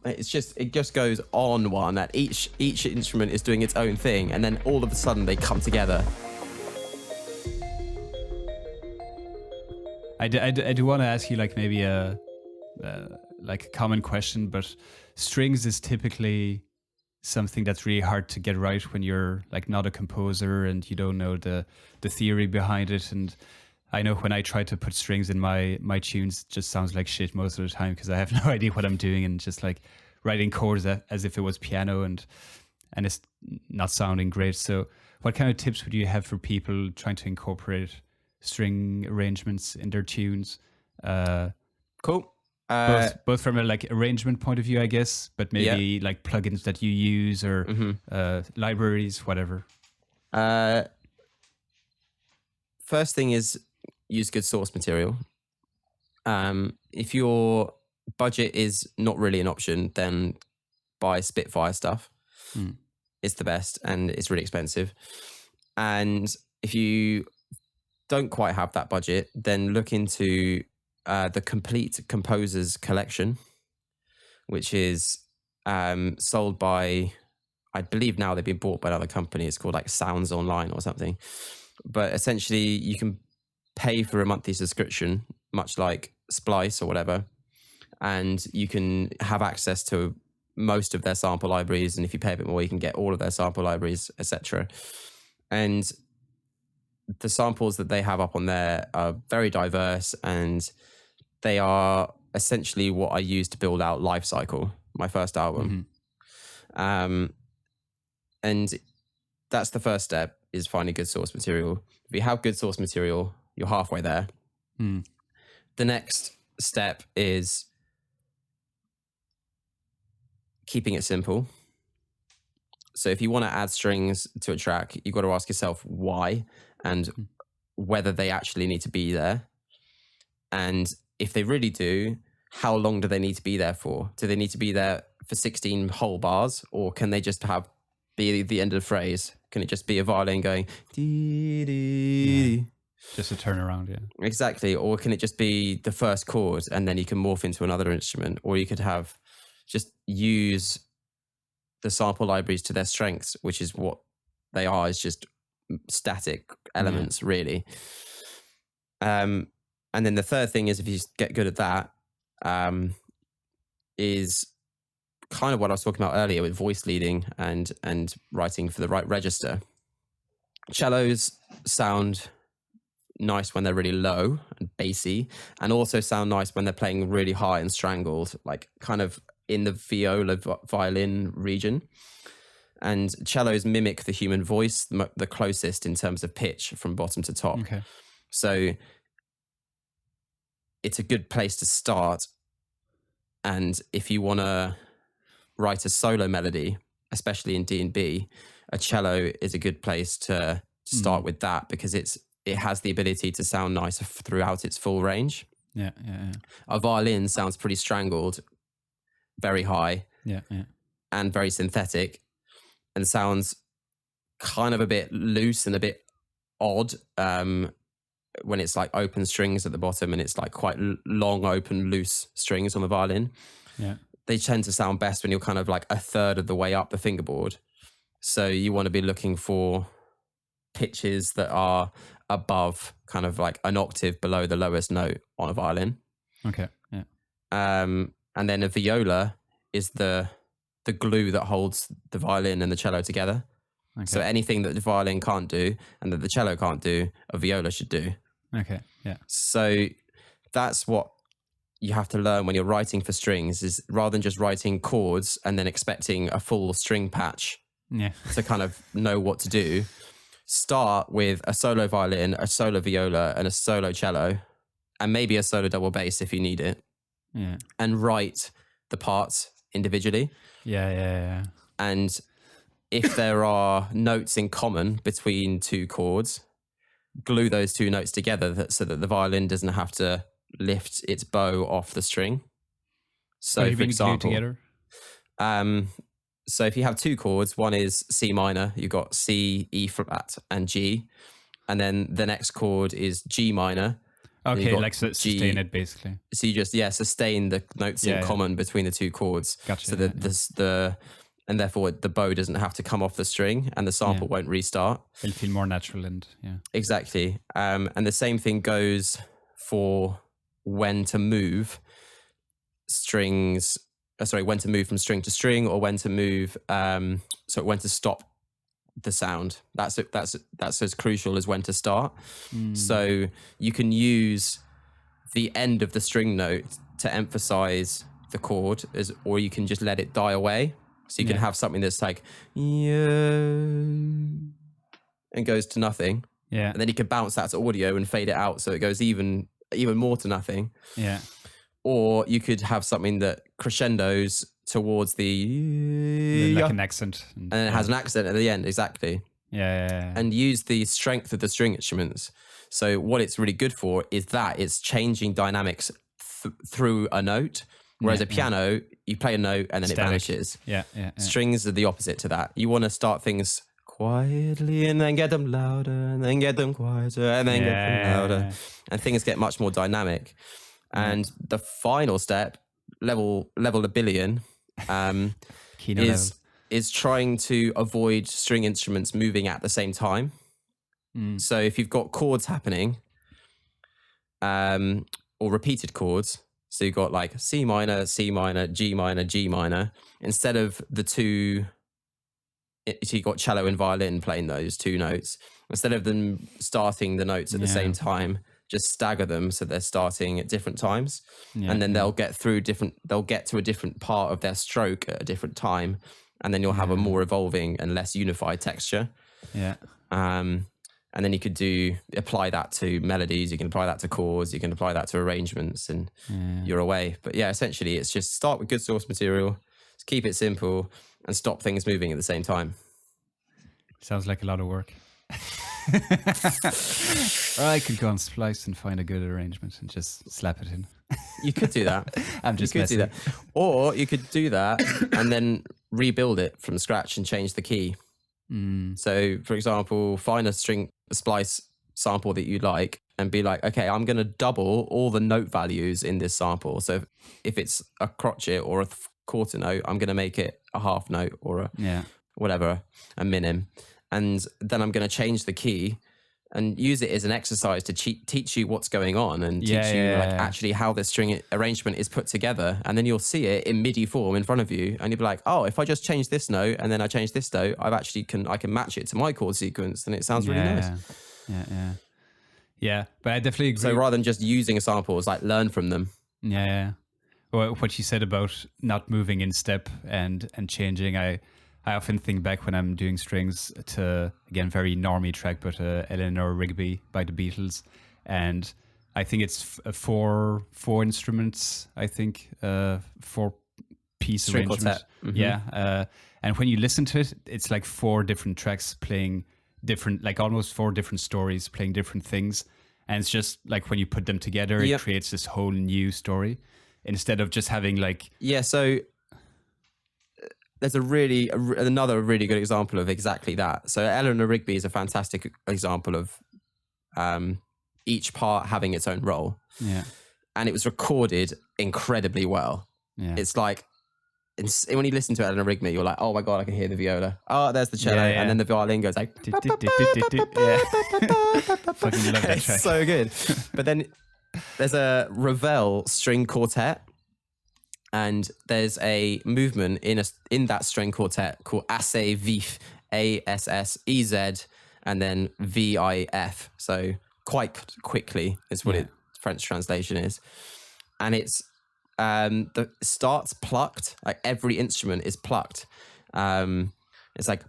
it just goes on one that each instrument is doing its own thing, and then all of a sudden they come together. I do want to ask you like maybe a common question, but strings is typically something that's really hard to get right when you're like not a composer and you don't know the theory behind it. And I know when I try to put strings in my tunes, it just sounds like shit most of the time because I have no idea what I'm doing and just like writing chords as if it was piano and it's not sounding great. So what kind of tips would you have for people trying to incorporate string arrangements in their tunes? Cool. Both from a like arrangement point of view, I guess, but maybe like plugins that you use or libraries, whatever. First thing is use good source material. If your budget is not really an option, then buy Spitfire stuff. It's the best and it's really expensive. And if you don't quite have that budget, then look into the Complete Composers Collection, which is sold by, I believe now they've been bought by another company. It's called like Sounds Online or something. But essentially you can pay for a monthly subscription, much like Splice or whatever, and you can have access to most of their sample libraries. And if you pay a bit more, you can get all of their sample libraries, etc. And the samples that they have up on there are very diverse, and they are essentially what I used to build out Life Cycle, my first album. And that's the first step, is finding good source material. If you have good source material, you're halfway there. The next step is keeping it simple. So if you want to add strings to a track, you've got to ask yourself why and whether they actually need to be there. And if they really do, how long do they need to be there for? Do they need to be there for 16 whole bars, or can they just be the end of the phrase? Can it just be a violin going dee, dee? Just a turnaround, yeah. Exactly. Or can it just be the first chord and then you can morph into another instrument? Or you could just use the sample libraries to their strengths, which is what they are, is just static elements, really. And then the third thing is, if you get good at that, is kind of what I was talking about earlier with voice leading and writing for the right register. Cellos sound nice when they're really low and bassy, and also sound nice when they're playing really high and strangled, like kind of in the viola violin region. And cellos mimic the human voice the closest in terms of pitch from bottom to top. Okay. So it's a good place to start. And if you want to write a solo melody, especially in D&B, a cello is a good place to start with that, because it has the ability to sound nice throughout its full range. Yeah. A violin sounds pretty strangled, very high, and very synthetic, and sounds kind of a bit loose and a bit odd when it's like open strings at the bottom and it's like quite long, open, loose strings on the violin. Yeah. They tend to sound best when you're kind of like a third of the way up the fingerboard. So you want to be looking for pitches that are above, kind of like an octave below the lowest note on a violin. Okay. Yeah. And then a viola is the glue that holds the violin and the cello together. Okay. So anything that the violin can't do and that the cello can't do, a viola should do. Okay. Yeah. So that's what you have to learn when you're writing for strings, is rather than just writing chords and then expecting a full string patch to kind of know what to do, start with a solo violin, a solo viola, and a solo cello, and maybe a solo double bass if you need it. Yeah. And write the parts individually. Yeah. And if there are notes in common between two chords, glue those two notes together so that the violin doesn't have to lift its bow off the string. So, for example, together? So if you have two chords, one is C minor, you've got C, E flat, and G, and then the next chord is G minor. Okay, like sustain it basically. So you just sustain the notes in common between the two chords. Gotcha. So that and therefore the bow doesn't have to come off the string and the sample won't restart. It'll feel more natural and Exactly. And the same thing goes for when to move strings. When to move from string to string, or when to move. When to stop the sound. That's as crucial as when to start. So you can use the end of the string note to emphasize the chord, or you can just let it die away. So you can have something that's like and goes to nothing. Yeah. And then you can bounce that to audio and fade it out so it goes even more to nothing. Yeah. Or you could have something that crescendos towards like an accent. And then it has an accent at the end, exactly. Yeah. And use the strength of the string instruments. So what it's really good for is that it's changing dynamics through a note. Whereas a piano, you play a note and then it vanishes. Yeah. Strings are the opposite to that. You want to start things quietly and then get them louder and then get them quieter and then get them louder. And things get much more dynamic. And the final step, level a billion, is trying to avoid string instruments moving at the same time. So if you've got chords happening, or repeated chords, so you've got like C minor, C minor, G minor, G minor, instead of the two, so you've got cello and violin playing those two notes, instead of them starting the notes at the same time, just stagger them so they're starting at different times, and then they'll get to a different part of their stroke at a different time, and then you'll have a more evolving and less unified texture. And then you could apply that to melodies, you can apply that to chords, you can apply that to arrangements, and you're away. But essentially it's just start with good source material, keep it simple, and stop things moving at the same time. Sounds like a lot of work. Or I could go on Splice and find a good arrangement and just slap it in. You could do that. I'm just messing. Do that. Or you could do that and then rebuild it from scratch and change the key. So, for example, find a splice sample that you like and be like, okay, I'm going to double all the note values in this sample. So if it's a crotchet or a quarter note, I'm going to make it a half note or a minim. And then I'm going to change the key and use it as an exercise to teach you what's going on and teach you actually how the string arrangement is put together. And then you'll see it in MIDI form in front of you, and you'll be like, oh, if I just change this note and then I change this note, I can match it to my chord sequence, and it sounds really nice. Yeah, but I definitely agree. So rather than just using a sample, it's like learn from them. Yeah. Well, what you said about not moving in step and changing, I often think back when I'm doing strings to, again, very normie track, but Eleanor Rigby by the Beatles. And I think it's four instruments, I think, 4-piece arrangement. Yeah. And when you listen to it, it's like 4 different tracks playing different, like almost 4 different stories playing different things. And it's just like when you put them together, it creates this whole new story instead of just having like... Yeah, so... There's another really good example of exactly that. So Eleanor Rigby is a fantastic example of each part having its own role. Yeah. And it was recorded incredibly well. Yeah. It's like, when you listen to Eleanor Rigby, you're like, oh my God, I can hear the viola. Oh, there's the cello. And then the violin goes like... Fucking love that track. It's so good. But then there's a Ravel string quartet. And there's a movement in that string quartet called Assez Vif, ASSEZ, and then VIF. So quite quickly is what its French translation is. And it's the starts plucked, like every instrument is plucked. It's like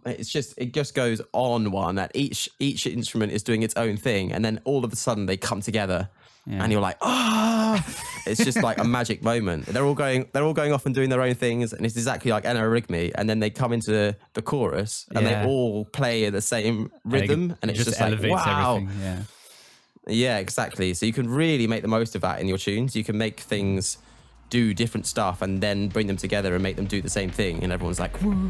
it just goes on one. That each instrument is doing its own thing, and then all of a sudden they come together. Yeah. And you're like, it's just like a magic moment. They're all going off and doing their own things, and it's exactly like Eleanor Rigby. And then they come into the chorus, and they all play the same rhythm, and it just elevates like, wow. Everything. Yeah, exactly. So you can really make the most of that in your tunes. You can make things do different stuff, and then bring them together and make them do the same thing, and everyone's like, woo.